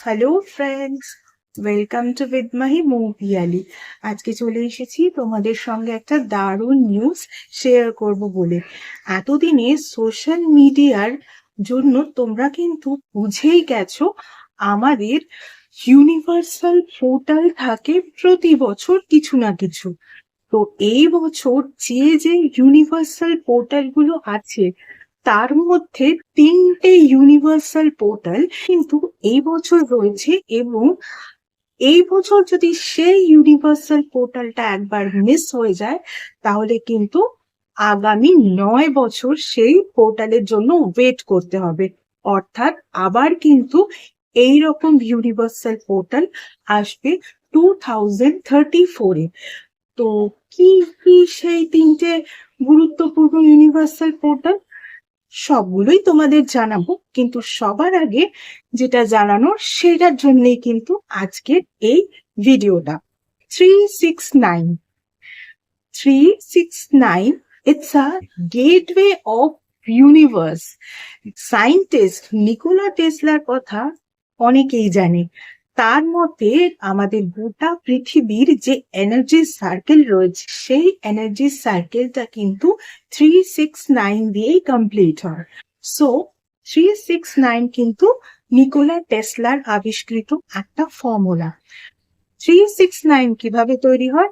Hello friends, welcome to বিদমাহি মুভিয়ালি। আজকে চলে এসেছি তোমাদের সঙ্গে একটা দারুণ নিউজ শেয়ার করব বলে। এতদিনে সোশ্যাল মিডিয়ার জন্য তোমরা কিন্তু বুঝেই গেছো আমাদের ইউনিভার্সাল পোর্টাল থাকে প্রতি বছর কিছু না কিছু। তো এই বছর যে ইউনিভার্সাল পোর্টাল গুলো আছে তার মধ্যে তিনটে ইউনিভার্সাল পোর্টাল কিন্তু এই বছর রয়েছে, এবং এই বছর যদি সেই ইউনিভার্সাল পোর্টালটা একবার মিস হয়ে যায় তাহলে কিন্তু আগামী 9 বছর সেই পোর্টালের জন্য ওয়েট করতে হবে। অর্থাৎ আবার কিন্তু এই রকম ইউনিভার্সাল পোর্টাল আসবে 2034-এ। তো কি কি সেই তিনটে গুরুত্বপূর্ণ ইউনিভার্সাল পোর্টাল সবগুলোই তোমাদের জানাবো, কিন্তু সবার আগে যেটা জানানোর সেটার জন্যই কিন্তু আজকের এই ভিডিওটা। 369 369, it's a gateway of universe. Scientist Nikola টেসলার কথা অনেকেই জানে। তার মতে আমাদের গোটা পৃথিবীর যে এনার্জি সার্কেল রয়েছে সেই এনার্জি সার্কেলটা কিন্তু 369 দিয়েই কমপ্লিট হয়। সো 369 কিন্তু নিকোলা টেসলার আবিষ্কৃত একটা ফর্মুলা। 369 কিভাবে তৈরি হয়?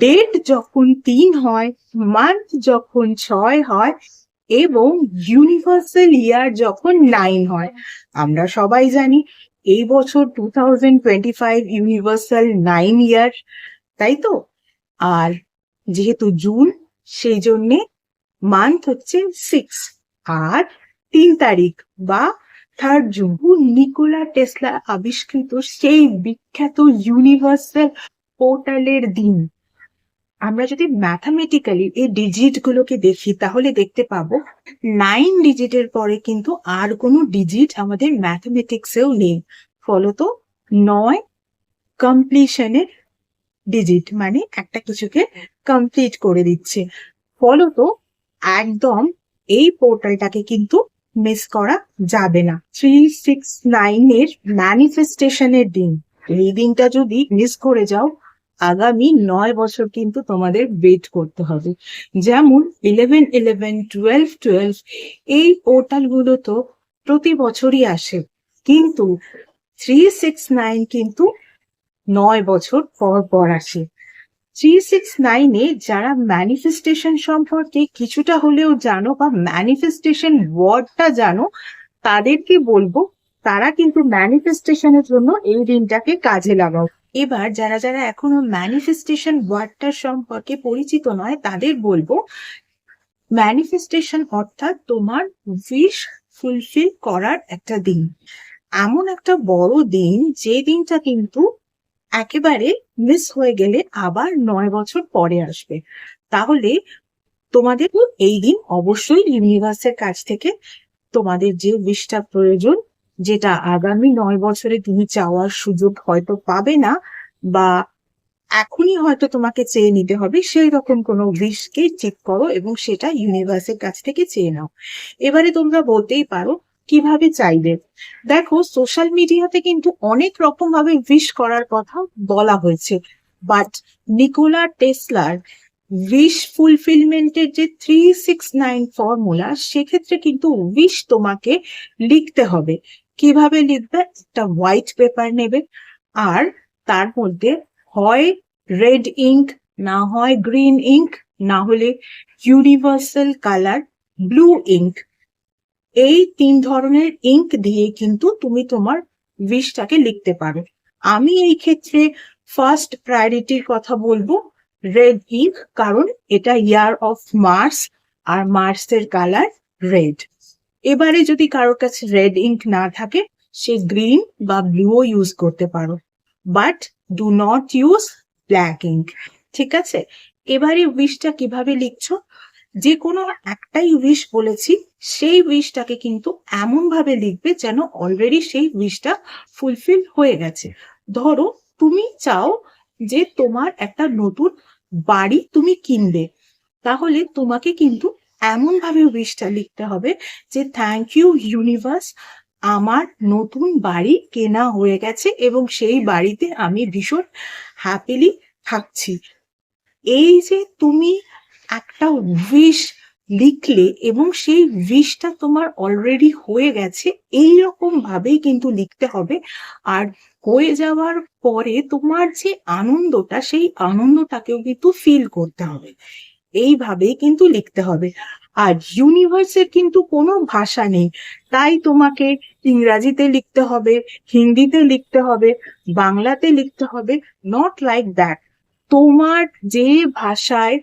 ডেট যখন 3 হয়, মান্থ যখন 6 হয়, এবং ইউনিভার্সাল ইয়ার যখন 9 হয়। আমরা সবাই জানি এই বছর 2025 ইউনিভার্সাল 9 ইয়ার, তাই তো? আর যেহেতু জুন, সেই জন্যে মান্থ হচ্ছে 6, আর 3 তারিখ বা 3 জুন নিকোলা টেসলা আবিষ্কৃত সেই বিখ্যাত ইউনিভার্সাল পোর্টালের দিন। আমরা যদি ম্যাথামেটিক্যালি এই ডিজিট গুলোকে দেখি তাহলে দেখতে পাবো 9 ডিজিটের পরে কিন্তু আর কোনো ডিজিট আমাদের ম্যাথামেটিক্সেও নেই। ফলত 9 কমপ্লিশনের ডিজিট, মানে একটা কিছুকে কমপ্লিট করে দিচ্ছে। ফলত একদম এই পোর্টালটাকে কিন্তু মিস করা যাবে না। 369 এর ম্যানিফেস্টেশনের দিন, এই দিনটা যদি মিস করে যাও আগামী 9 বছর কিন্তু তোমাদের ওয়েট করতে হবে। যেমন 11-11, 12-12 এই পোর্টাল গুলো তো প্রতি বছরই আসে, কিন্তু 369 কিন্তু 9 বছর পর পর আসে। 369-এ যারা ম্যানিফেস্টেশন সম্পর্কে কিছুটা হলেও জানো বা ম্যানিফেস্টেশন ওয়ার্ডটা জানো, তাদেরকে বলবো তারা কিন্তু ম্যানিফেস্টেশনের জন্য এই দিনটাকে কাজে লাগাও। এবার যারা যারা এখনো ম্যানিফেস্টেশন ওয়ার্ডটার সম্পর্কে পরিচিত নয় তাদের বলবো, ম্যানিফেস্টেশন অর্থাৎ তোমার উইশ ফুলফিল করার একটা দিন। এমন একটা বড় দিন যে দিনটা কিন্তু একেবারে মিস হয়ে গেলে আবার 9 বছর পরে আসবে। তাহলে তোমাদের এই দিন অবশ্যই ইউনিভার্সের কাছ থেকে তোমাদের যে উইশটা প্রয়োজন, যেটা আগামী 9 বছরে তুমি চাওয়ার সুযোগ হয়তো পাবে না, বা এখনই হয়তো তোমাকে চেয়ে নিতে হবে, সেই রকম কোনো উইশকে চেক করো এবং সেটা ইউনিভার্সের কাছ থেকে চেয়ে নাও। এবারে তোমরা বলতেই পারো কিভাবে চাইবে। দেখো, সোশ্যাল মিডিয়াতে কিন্তু অনেক রকম ভাবে উইশ করার কথা বলা হয়েছে, বাট নিকোলা টেসলার উইশ ফুলফিলমেন্টের যে 369 ফর্মুলা, সেক্ষেত্রে কিন্তু উইশ তোমাকে লিখতে হবে। কিভাবে লিখবে? একটা হোয়াইট পেপার নেবে, আর তার মধ্যে হয় রেড ইঙ্ক, না হয় গ্রিন ইঙ্ক, না হলে ইউনিভার্সাল কালার ব্লু ইঙ্ক। এই 3 ধরনের ইঙ্ক দিয়ে কিন্তু তুমি তোমার উইশটাকে লিখতে পারো। আমি এই ক্ষেত্রে ফার্স্ট প্রায়োরিটির কথা বলবো রেড ইঙ্ক, কারণ এটা ইয়ার অফ মার্স, আর মার্সের কালার রেড। এবারে যদি কারোর কাছে রেড ইঙ্ক না থাকে, সে গ্রিন বা ব্লুও ইউজ করতে পারো, but do not use black ink. ঠিক আছে? এবারে উইশটা কিভাবে লিখছো? যে কোনো একটাই উইশ বলেছি, সেই উইশটাকে কিন্তু এমন ভাবে লিখবে যেন অলরেডি সেই উইশটা ফুলফিল হয়ে গেছে। ধরো তুমি চাও যে তোমার একটা নতুন বাড়ি তুমি কিনবে, তাহলে তোমাকে কিন্তু এমন ভাবে উইশটা লিখতে হবে যে থ্যাংক ইউ ইউনিভার্স, আমার নতুন বাড়ি কেনা হয়ে গেছে এবং সেই বাড়িতে আমি ভীষণ হ্যাপিলি থাকছি। এই যে তুমি একটা উইশ লিখলে এবং সেই উইশটা তোমার অলরেডি হয়ে গেছে, এই রকম ভাবেই কিন্তু লিখতে হবে। আর হয়ে যাওয়ার পরে তোমার যে আনন্দটা, সেই আনন্দটাকেও কিন্তু ফিল করতে হবে। এইভাবেই কিন্তু লিখতে হবে। আর ইউনিভার্সের কিন্তু কোনো ভাষা নেই, তাই তোমাকে ইংরাজিতে লিখতে হবে, হিন্দিতে লিখতে হবে, বাংলাতে লিখতে হবে, নট লাইক দ্যাট। তোমার যে ভাষায়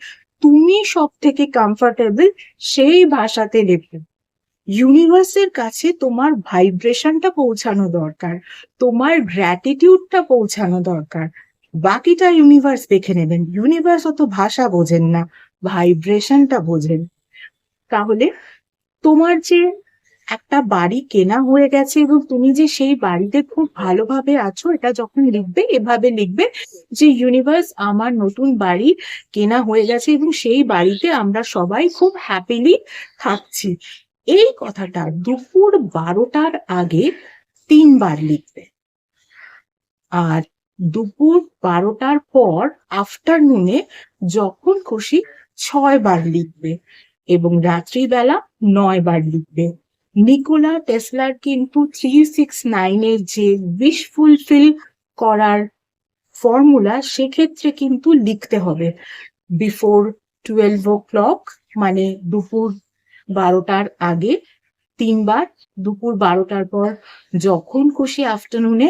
তুমি সব থেকে কমফর্টেবল, সেই ভাষাতে লেখো। ইউনিভার্সের কাছে তোমার ভাইব্রেশনটা পৌঁছানো দরকার, তোমার গ্র্যাটিটিউডটা পৌঁছানো দরকার। বাকিটা ইউনিভার্স দেখে নেবেন। ইউনিভার্স অত ভাষা বোঝেন না, ভাইব্রেশনটা বোঝেন। তাহলে তোমার যে একটা বাড়ি কেনা হয়ে গেছে এবং তুমি যে সেই বাড়িতে খুব ভালোভাবে আছো, এটা যখন লিখবে এভাবে লিখবে যে ইউনিভার্স, আমার নতুন বাড়ি কেনা হয়ে গেছে এবং সেই বাড়িতে আমরা সবাই খুব হ্যাপিলি থাকছি। এই কথাটা দুপুর 12টার আগে 3বার লিখবে। আর দুপুর 12টার পর আফটারনুনে যখন খুশি 6বার লিখবে এবং রাত্রিবেলা 9বার লিখবে। নিকোলা টেসলার কিন্তু 369-এর যে উইশ ফুলফিল করার ফর্মুলা, সেক্ষেত্রে কিন্তু লিখতে হবে বিফোর 12 o'clock, মানে দুপুর 12টার আগে 3বার, দুপুর 12টার পর যখন খুশি আফটারনুনে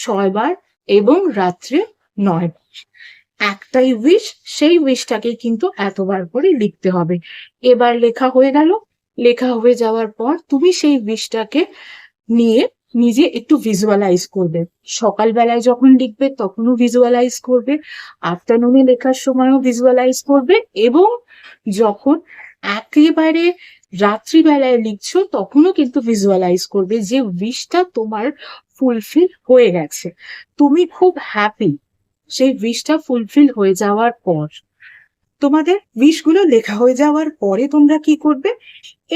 6বার এবং রাত্রে 9বার। একটাই উইশ, সেই উইশটাকে কিন্তু এতবার করে লিখতে হবে। এবার লেখা হয়ে গেল। লেখা হয়ে যাওয়ার পর তুমি সেই উইশটাকে নিয়ে নিজে একটু ভিজুয়ালাইজ করবে। সকালবেলায় যখন লিখবে তখনও ভিজুয়ালাইজ করবে, আফটারনুনে লেখার সময়ও ভিজুয়ালাইজ করবে, এবং যখন একেবারে রাত্রিবেলায় লিখছো তখনও কিন্তু ভিজুয়ালাইজ করবে যে উইশটা তোমার ফুলফিল হয়ে গেছে, তুমি খুব হ্যাপি সেই উইশটা ফুলফিল হয়ে যাওয়ার পর। তোমাদের উইশ গুলো লেখা হয়ে যাওয়ার পরে তোমরা কি করবে,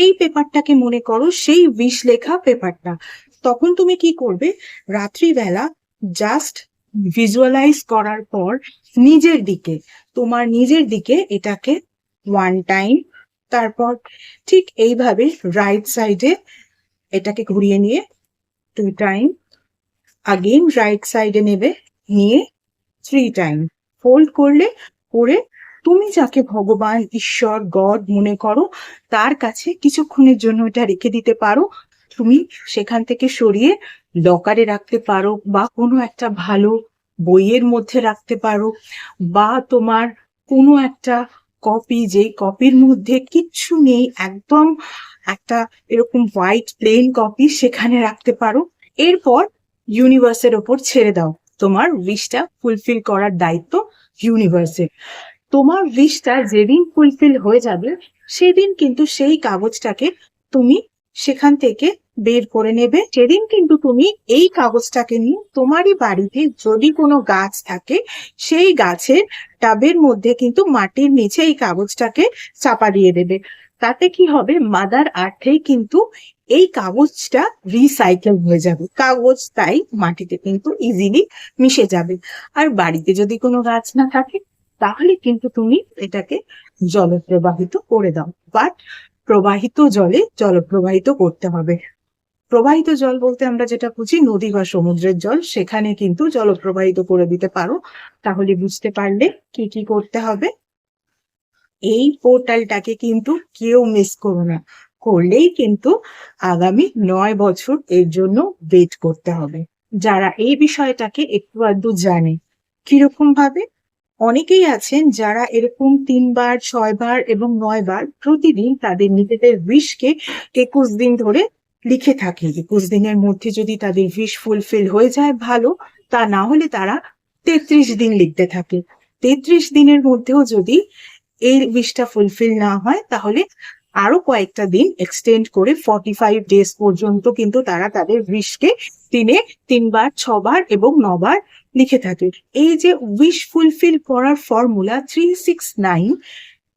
এই পেপারটাকে মনে করো সেই উইশ লেখা পেপারটা। তখন তুমি কি করবে, রাত্রিবেলা জাস্ট ভিজুয়ালাইজ করার পর নিজের দিকে, তোমার নিজের দিকে এটাকে 1 টাইম, তারপর ঠিক এইভাবে রাইট সাইডে এটাকে ঘুরিয়ে নিয়ে 2 টাইম, আগেন রাইট সাইডে নেবে, নিয়ে 3 টাইম ফোল্ড করলে, করে তুমি যাকে ভগবান, ঈশ্বর, গড মনে করো তার কাছে কিছুক্ষণের জন্য এটা রেখে দিতে পারো। তুমি সেখান থেকে সরিয়ে লকারে রাখতে পারো, বা কোনো একটা ভালো বইয়ের মধ্যে রাখতে পারো, বা তোমার কোনো একটা কপি, যে কপির মধ্যে কিচ্ছু নেই, একদম একটা এরকম হোয়াইট প্লেন কপি, সেখানে রাখতে পারো। এরপর ইউনিভার্সের ওপর ছেড়ে দাও, তোমার উইশটা ফুলফিল করার দায়িত্ব ইউনিভার্সের। তোমার উইশটা যেদিন ফুলফিল হয়ে যাবে সেদিন কিন্তু সেই কাগজটাকে তুমি সেখান থেকে বের করে নেবে। সেদিন কিন্তু তুমি এই কাগজটাকে নিয়ে তোমারই বাড়িতে যদি কোনো গাছ থাকে, সেই গাছের টাবের মধ্যে কিন্তু মাটির নিচে এই কাগজটাকে চাপা দিয়ে দেবে। তাতে কি হবে, মাদার আর্থেই কিন্তু এই কাগজটা রিসাইকেল হয়ে যাবে, কাগজ তাই মাটিতে কিন্তু ইজিলি মিশে যাবে। আর বাড়িতে যদি কোনো গাছ না থাকে তাহলে কিন্তু তুমি এটাকে জলে প্রবাহিত করে দাও, বাট প্রবাহিত জলে জলপ্রবাহিত করতে হবে। প্রবাহিত জল বলতে আমরা যেটা বুঝি নদী বা সমুদ্রের জল, সেখানে কিন্তু জলপ্রবাহিত করে দিতে পারো। তাহলে বুঝতে পারলে কি কি করতে হবে। এই পোর্টালটাকে কিন্তু কেউ মিস করো না, করলেই কিন্তু আগামী 9 বছর এর জন্য ওয়েট করতে হবে। যারা এই বিষয়টাকে একটু আধটু জানে, কিরকম ভাবে, অনেকেই আছেন যারা এরকম 3বার, 6বার এবং 9বার প্রতিদিন তাদের নিজেদের উইশকে 21 দিন ধরে লিখে থাকে। 21 দিনের মধ্যে যদি তাদের উইশ ফুলফিল হয়ে যায় ভালো, তা না হলে তারা 33 দিন লিখতে থাকে। 33 দিনের মধ্যেও যদি এই উইশটা ফুলফিল না হয় তাহলে আরো কয়েকটা দিন এক্সটেন্ড করে 45 ডেজ পর্যন্ত কিন্তু তারা তাদের উইশকে দিনে 3বার, 6বার এবং 9বার লিখে থাকে। এই যে উইশ ফুলফিল করার ফর্মুলা 369,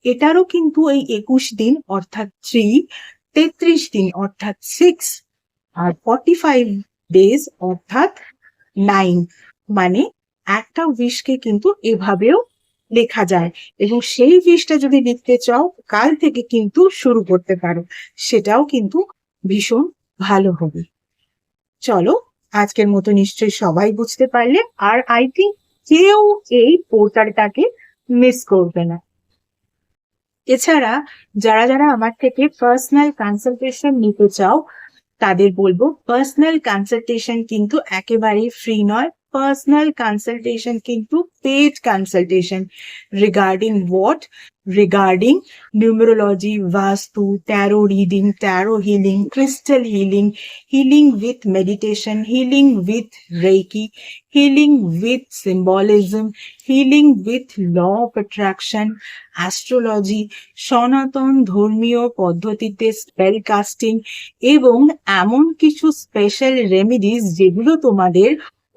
এটারও কিন্তু এই 21 দিন অর্থাৎ 3, 33 দিন অর্থাৎ 6, আর 45 ডেজ অর্থাৎ 9, মানে একটা উইশকে কিন্তু এভাবেও লেখা যায়, এবং সেই উইশটা যদি লিখতে চাও কাল থেকে কিন্তু শুরু করতে পারো, সেটাও কিন্তু ভীষণ ভালো হবে। চলো, আজকের মতো নিশ্চয়ই সবাই বুঝতে পারলে, আর আই থিঙ্ক কেউ এই পোর্টালটাকে মিস করবে না। এছাড়া যারা যারা আমার থেকে পার্সোনাল কনসালটেশন নিতে চাও, তাদের বলবো পার্সোনাল কনসালটেশন কিন্তু একেবারেই ফ্রি নয়। পার্সোনাল কনসালটেশন কিন্তু paid consultation. Regarding what? Regarding numerology, vastu, tarot reading, tarot healing, crystal healing, healing with meditation, healing with reiki, healing with symbolism, healing with law of attraction, astrology, সনাতন ধর্মীয় পদ্ধতিতে spell casting, এবং এমন কিছু special remedies যেগুলো তোমাদের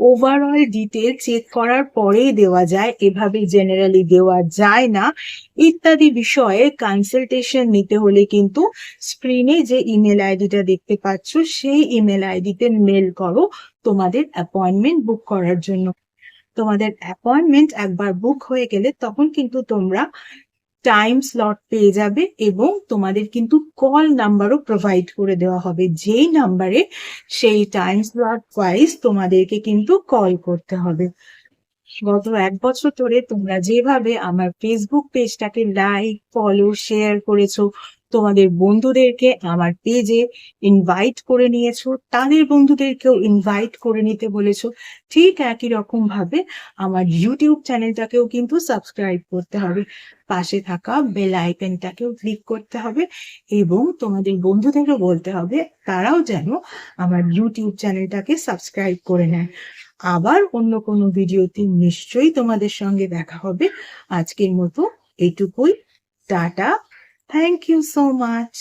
overall detail check করার পরেই দেওয়া যায়, এভাবে জেনারেলি দেওয়া যায় না, ইত্যাদি বিষয়ে কনসালটেশন নিতে হলে কিন্তু স্ক্রিনে যে ইমেল আইডিটা দেখতে পাচ্ছ সেই ইমেল আইডিতে মেল করো তোমাদের অ্যাপয়েন্টমেন্ট বুক করার জন্য। তোমাদের অ্যাপয়েন্টমেন্ট একবার বুক হয়ে গেলে তখন কিন্তু তোমরা টাইম স্লট পেয়ে যাবে, এবং তোমাদের কিন্তু কল নাম্বারও প্রোভাইড করে দেওয়া হবে, যেই নাম্বারে সেই টাইম স্লট ওয়াইজ তোমাদেরকে কিন্তু কল করতে হবে। গত 1 বছর ধরে তোমরা যেভাবে আমার ফেসবুক পেজটাকে লাইক, ফলো, শেয়ার করেছো, তোমাদের বন্ধুদেরকে আমার পেজে ইনভাইট করে নিয়েছো, তাদের বন্ধুদেরকেও ইনভাইট করে নিতে বলেছো, ঠিক একই রকম ভাবে আমার ইউটিউব চ্যানেলটাকেও কিন্তু সাবস্ক্রাইব করতে হবে, পাশে থাকা বেল আইকনটাকেও ক্লিক করতে হবে, এবং তোমাদের বন্ধুদেরও বলতে হবে তারাও যেন আমার ইউটিউব চ্যানেলটাকে সাবস্ক্রাইব করে নেয়। আবার অন্য কোনো ভিডিওতে নিশ্চয়ই তোমাদের সঙ্গে দেখা হবে। আজকের মতো এইটুকুই। Tata. Thank you so much.